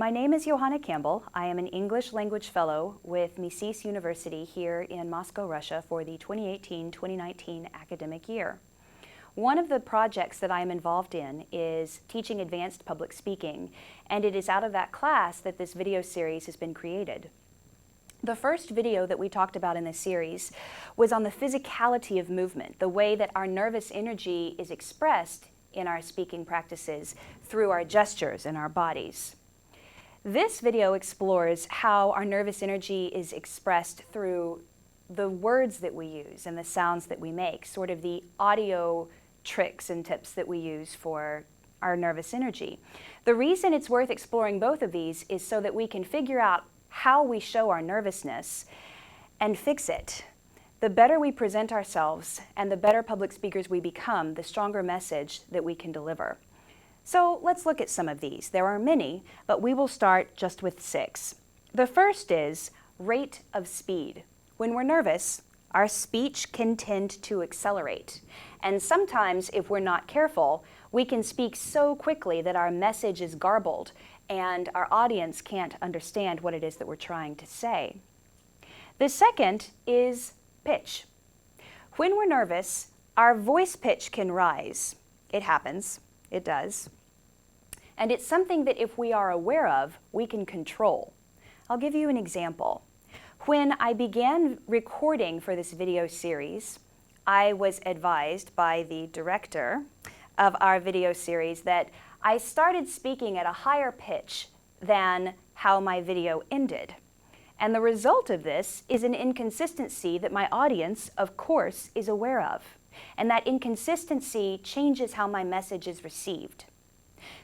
My name is Johanna Campbell. I am an English language fellow with MISiS University here in Moscow, Russia for the 2018-2019 academic year. One of the projects that I am involved in is teaching advanced public speaking, and it is out of that class that this video series has been created. The first video that we talked about in this series was on the physicality of movement, the way that our nervous energy is expressed in our speaking practices through our gestures and our bodies. This video explores how our nervous energy is expressed through the words that we use and the sounds that we make, sort of the audio tricks and tips that we use for our nervous energy. The reason it's worth exploring both of these is so that we can figure out how we show our nervousness and fix it. The better we present ourselves and the better public speakers we become, the stronger message that we can deliver. So let's look at some of these. There are many, but we will start just with 6. The first is rate of speed. When we're nervous, our speech can tend to accelerate. And sometimes, if we're not careful, we can speak so quickly that our message is garbled and our audience can't understand what it is that we're trying to say. The second is pitch. When we're nervous, our voice pitch can rise. It happens. It does. And it's something that if we are aware of, we can control. I'll give you an example. When I began recording for this video series, I was advised by the director of our video series that I started speaking at a higher pitch than how my video ended. And the result of this is an inconsistency that my audience, of course, is aware of. And that inconsistency changes how my message is received.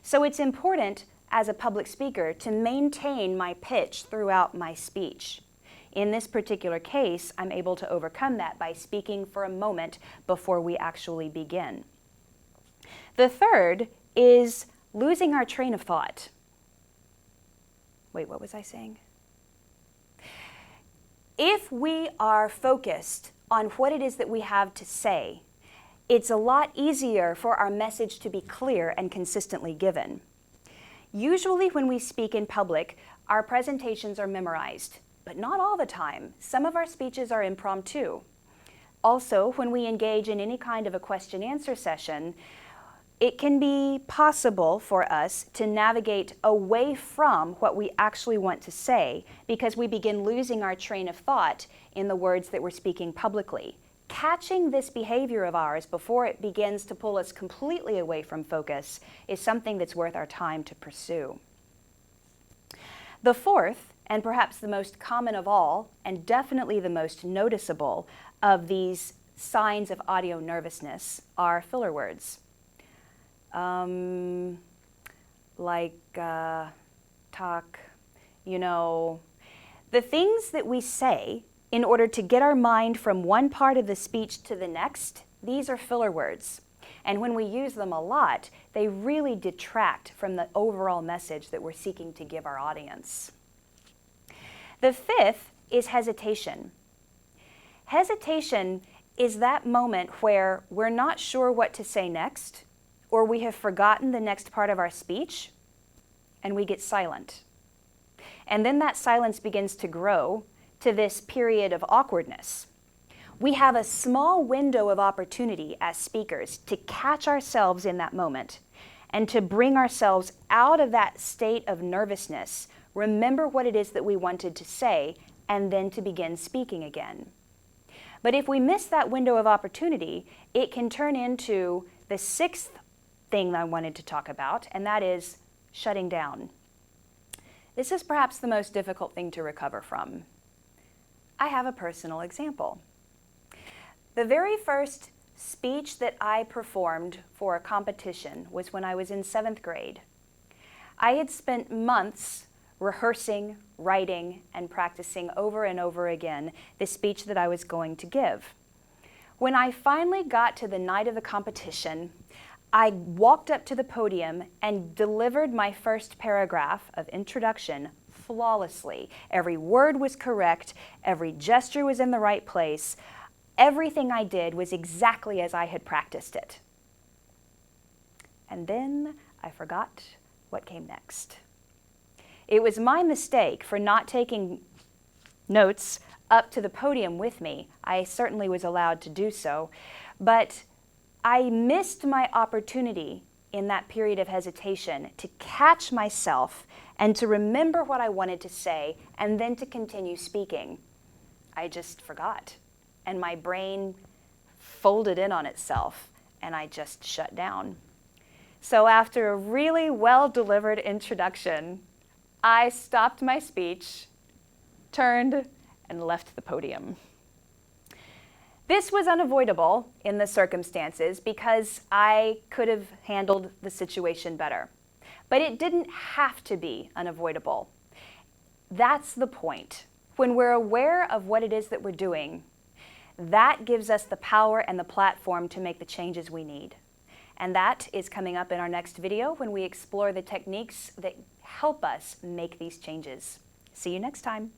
So it's important as a public speaker to maintain my pitch throughout my speech. In this particular case, I'm able to overcome that by speaking for a moment before we actually begin. The third is losing our train of thought. Wait, what was I saying? If we are focused on what it is that we have to say, it's a lot easier for our message to be clear and consistently given. Usually when we speak in public, our presentations are memorized, but not all the time. Some of our speeches are impromptu. Also, when we engage in any kind of a question-answer session, it can be possible for us to navigate away from what we actually want to say because we begin losing our train of thought in the words that we're speaking publicly. Catching this behavior of ours before it begins to pull us completely away from focus is something that's worth our time to pursue. The fourth, and perhaps the most common of all, and definitely the most noticeable of these signs of audio nervousness are filler words. Talk, the things that we say in order to get our mind from one part of the speech to the next, these are filler words. And when we use them a lot, they really detract from the overall message that we're seeking to give our audience. The fifth is hesitation. Hesitation is that moment where we're not sure what to say next, or we have forgotten the next part of our speech, and we get silent. And then that silence begins to grow to this period of awkwardness. We have a small window of opportunity as speakers to catch ourselves in that moment and to bring ourselves out of that state of nervousness, remember what it is that we wanted to say, and then to begin speaking again. But if we miss that window of opportunity, it can turn into the 6th thing that I wanted to talk about, and that is shutting down. This is perhaps the most difficult thing to recover from. I have a personal example. The very first speech that I performed for a competition was when I was in 7th grade. I had spent months rehearsing, writing, and practicing over and over again the speech that I was going to give. When I finally got to the night of the competition, I walked up to the podium and delivered my first paragraph of introduction flawlessly. Every word was correct, every gesture was in the right place. Everything I did was exactly as I had practiced it. And then I forgot what came next. It was my mistake for not taking notes up to the podium with me. I certainly was allowed to do so, but I missed my opportunity in that period of hesitation to catch myself and to remember what I wanted to say and then to continue speaking. I just forgot, and my brain folded in on itself, and I just shut down. So after a really well-delivered introduction, I stopped my speech, turned, and left the podium. This was unavoidable in the circumstances because I could have handled the situation better. But it didn't have to be unavoidable. That's the point. When we're aware of what it is that we're doing, that gives us the power and the platform to make the changes we need. And that is coming up in our next video when we explore the techniques that help us make these changes. See you next time.